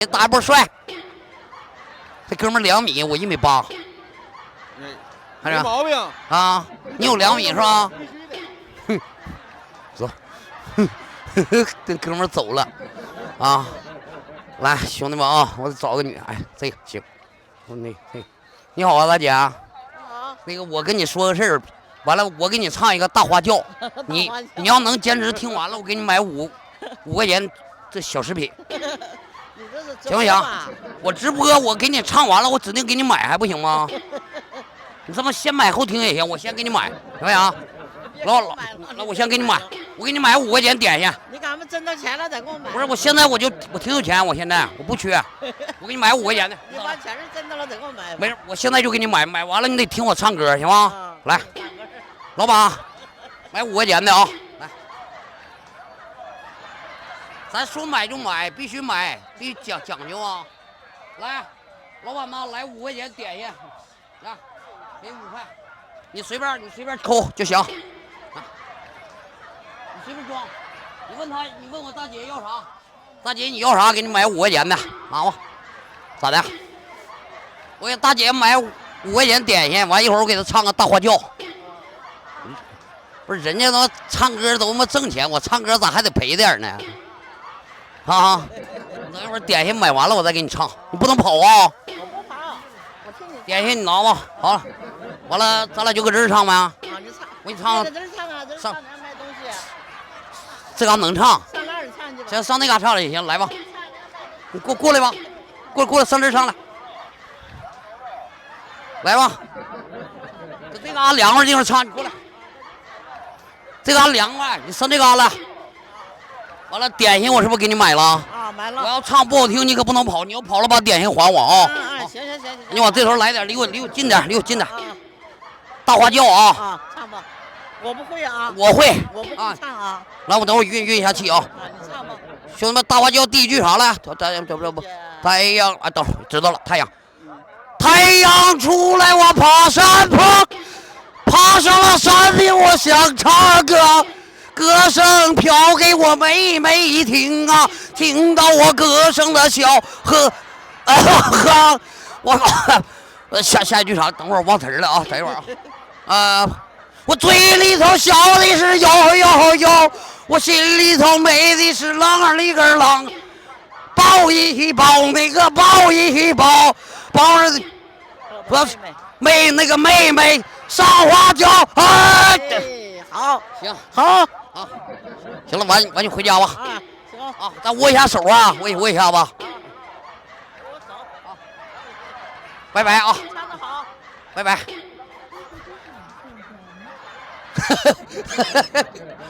大波帅，这哥们2米，我1米8，没毛病啊！你有2米是吧？哼，走，哼，这哥们走了啊！来，兄弟们啊，我找个女，哎，这个行，你好啊，大姐。那个，我跟你说个事儿，完了，我给你唱一个大花轿，你要能坚持听完了，我给你买5块钱这小食品。行不行？我直播，我给你唱完了，我指定给你买，还不行吗？你这么先买后听也行，我先给你买，行不行？老，我先给你买，我给你买5块钱点心。你赶不挣到钱了再给我买。不是，我现在我挺有钱，我现在我不缺，我给你买5块钱的。你把钱挣到了再给我买。没事，我现在就给你买，买完了你得听我唱歌，行吗？来，老板，买5块钱的啊，来。咱说买就买，必须买，必须讲究啊！来，老板们来5块钱点心，来，给5块，你随便抠就行，你随便装。你问我大姐要啥？大姐你要啥？给你买5块钱的，拿吧。咋的？我给大姐买5块钱点心，完一会儿我给她唱个大花轿。不是人家都唱歌都他妈挣钱，我唱歌咋还得赔点呢？啊！等一会儿点心买完了，我再给你唱。你不能跑啊！我不跑，我听你。点心你拿吧。好了，完了，咱俩就搁这儿唱呗。啊，你唱。我给你唱。在这儿唱啊，这上哪卖东西？这嘎能唱？上那儿唱去吧。行，上那嘎唱了也行，来吧。你过来吧，过来上这儿唱来。来吧。这嘎凉快地方唱，你过来。这嘎凉快，你上这嘎来。完了，点心我是不是给你买了？啊，买了。我要唱不好听，你可不能跑，你要跑了把点心还我啊！行。你往这头来点，离我近点，离我近点。大花轿啊！啊，唱吧。我不会啊。我会。我不会唱啊。来，我等会儿运一下气啊！啊，你唱吧。兄弟们，大花轿第1句啥来？太阳啊，等会儿知道了，太阳出来，我爬山坡，爬上了山顶，我想唱歌。歌声飘给我妹妹听啊，听到我歌声的小河，我下一句啥？等会儿忘词了啊，等一会儿啊，我嘴里头笑的是哟，我心里头美的是啷儿里个啷，抱一抱那个抱一抱，抱着那个妹妹上花轿，哎，好，行好。啊，行了，完你回家吧。啊，行啊，咱握一下手啊，握一下吧。我手啊，拜拜啊，唱得好，拜拜。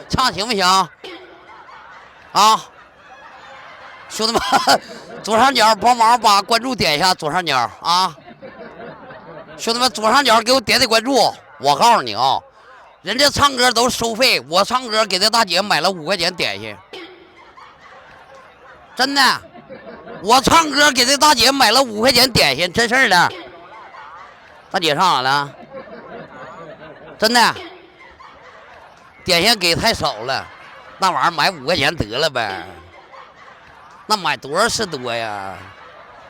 唱行不行？啊，兄弟们，左上角帮忙把关注点一下，左上角啊。兄弟们，左上角给我点关注。我告诉你啊。人家唱歌都收费，我唱歌给这大姐买了5块钱点心，真的，我唱歌给这大姐买了5块钱点心，真事儿的。大姐上哪了？真的，点心给太少了，那玩意儿买5块钱得了呗，那买多少是多呀，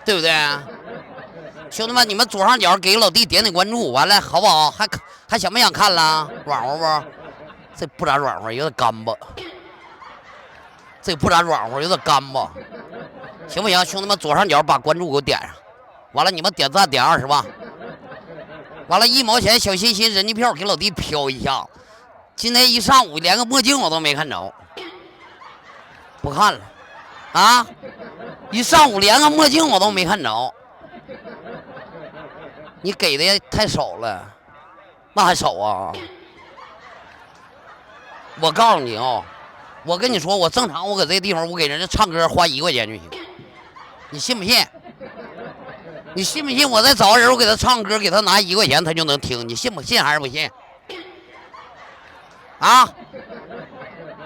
对不对？兄弟们，你们左上角给老弟点关注，完了好不好？还想不想看了？软和不？这不咋软和，有点干巴。这不咋软和，有点干巴。行不行？兄弟们，左上角把关注给我点上。完了，你们点赞点20万。完了，1毛钱小心心人气票给老弟飘一下。今天一上午连个墨镜我都没看着，不看了啊！一上午连个墨镜我都没看着。你给的也太少了，那还少啊！我告诉你啊，我跟你说，我正常我搁这地方我给人家唱歌花1块钱就行，你信不信？你信不信？我再找个人我给他唱歌，给他拿1块钱他就能听，你信不信还是不信？啊？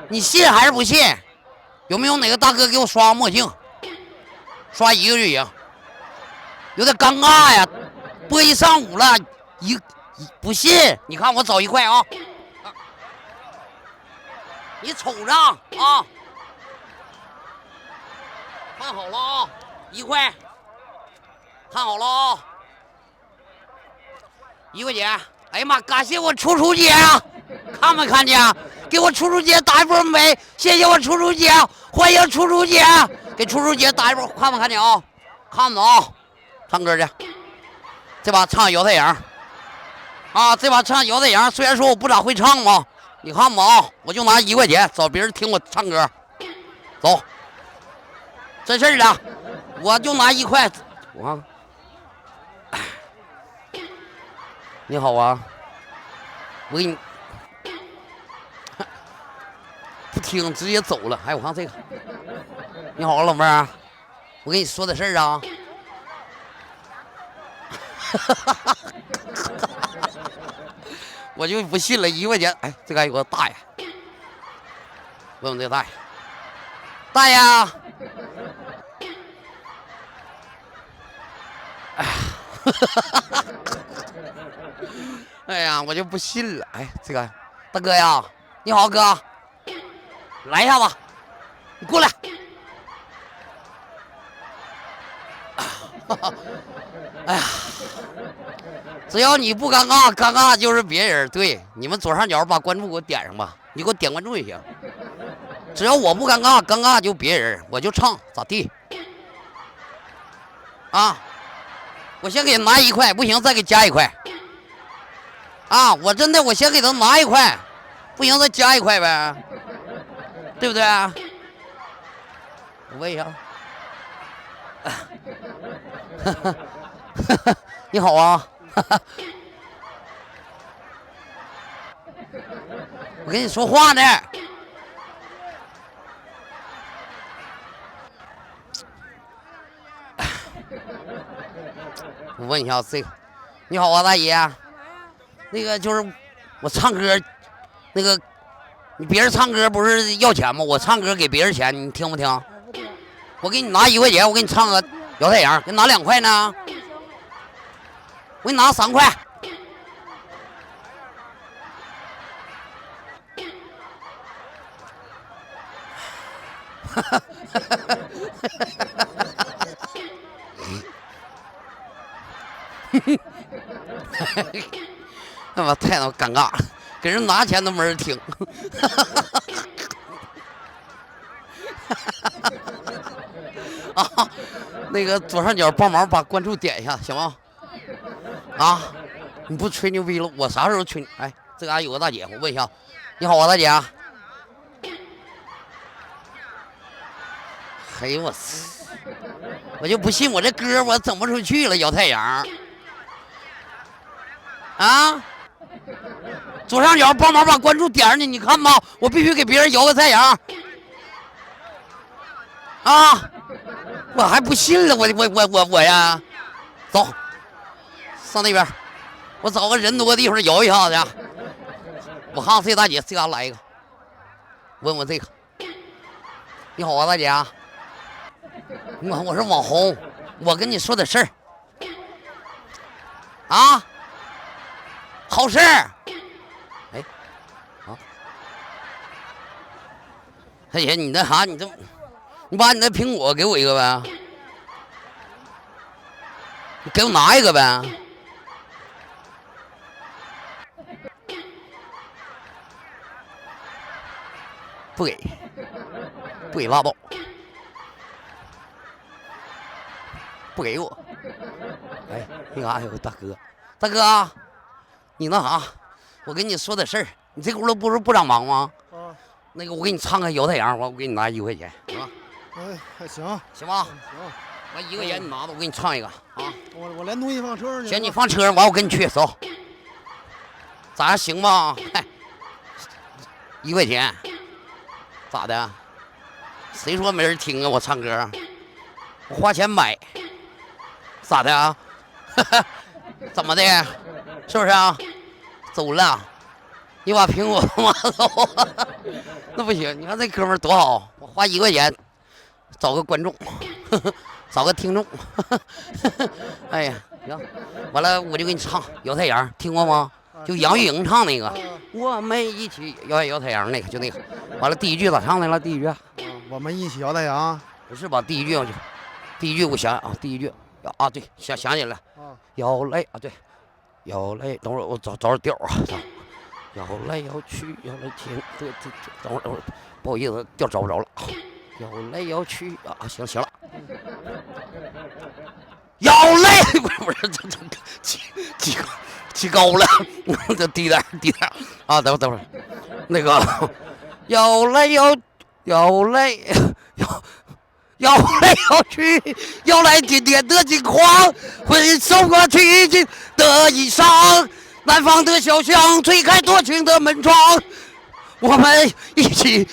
你信还是不信？有没有哪个大哥给我刷墨镜？刷1个就行，有点尴尬呀。播一上午了，不信？你看我找1块啊，你瞅着啊，看好了啊， 1块，看好了啊、1块钱。哎呀妈，感谢我楚姐啊！看没看见？给我楚姐打一波没？谢谢我楚姐，欢迎楚姐，给楚姐打一波，看没看见啊？看不啊？唱歌去，这把唱摇太阳啊！这把唱摇太阳，虽然说我不咋会唱嘛，你看吧啊，我就拿1块钱找别人听我唱歌，走，真事儿的，我就拿1块，我看看。你好啊，我给你不听，直接走了。哎，我看这个。你好啊，老妹儿，我跟你说点事儿啊。我就不信了，1块钱。哎，这个还有个大爷，问问这个大爷，大爷，哎呀。哎呀，我就不信了。哎，这个大哥呀，你好，哥，来一下子，你过来。哎呀，只要你不尴尬，尴尬就是别人。对，你们左上角把关注给我点上吧，你给我点关注就行。只要我不尴尬，尴尬就别人，我就唱咋地？啊，我先给拿1块，不行再给加1块。啊，我真的，我先给他拿1块，不行再加1块呗，对不对？我问一下，你好啊，我跟你说话呢。我问一下这个，你好啊，大爷。那个就是我唱歌，那个你别人唱歌不是要钱吗？我唱歌给别人钱，你听不听？我给你拿1块钱，我给你唱个摇太阳，给你拿2块呢，我给你拿3块。他妈太他妈尴尬了，给人拿钱都没人听。啊，那个左上角帮忙把关注点一下，行吗？啊，你不吹牛逼了，我啥时候吹？哎，这嘎有个大姐，我问一下，你好啊，大姐。哎呦我操！我就不信我这歌我整不出去了，摇太阳。啊！左上角帮忙把关注点上去，你看吧，我必须给别人摇个太阳。啊！我还不信了，我呀，走，上那边，我找个人多的地方摇一下子。我看看这大姐，这嘎来一个，问问这个。你好啊，大姐。我是网红，我跟你说点事儿。啊！好事儿。哎，啊！大姐，你那啥，你把你那苹果给我一个呗，你给我拿一个呗。不给，不给拉倒，不给我。哎，那嘎有个大哥，大哥，你那啥，我跟你说点事儿，你这轱辘不是不长忙吗？啊。那个，我给你唱个摇太阳，我给你拿1块钱，行吗？哎，还行，行吧？行。完1块钱你拿着，我给你唱一个啊。我连东西放车上去。行，你放车上，完我跟你去，走。咋样，行吧？嗨，1块钱，咋的？谁说没人听啊？我唱歌，我花钱买，咋的啊？怎么的？是不是啊？走了，你把苹果他妈走，那不行。你看这哥们儿多好，我花1块钱找个观众，找个听众。哎呀，行，完了我就给你唱《摇太阳》，听过吗？就杨钰莹唱那个，我们一起摇太阳那个，就那个。完了第一句咋唱的了？第一句，我们一起摇太阳。不是吧？第一句我就第一句我想啊，第一句啊，对，想起来了，啊，要来啊，对，要来，等会儿我找着调啊，要来要去要来听，对，等会儿，不好意思，调找不着了，要来要去啊，行了，要来，不是这起高了，这低点啊，等会儿，那个要来要去，要来今天的金黄，挥手歌曲的衣裳，南方的小巷推开多情的门窗，我们一起。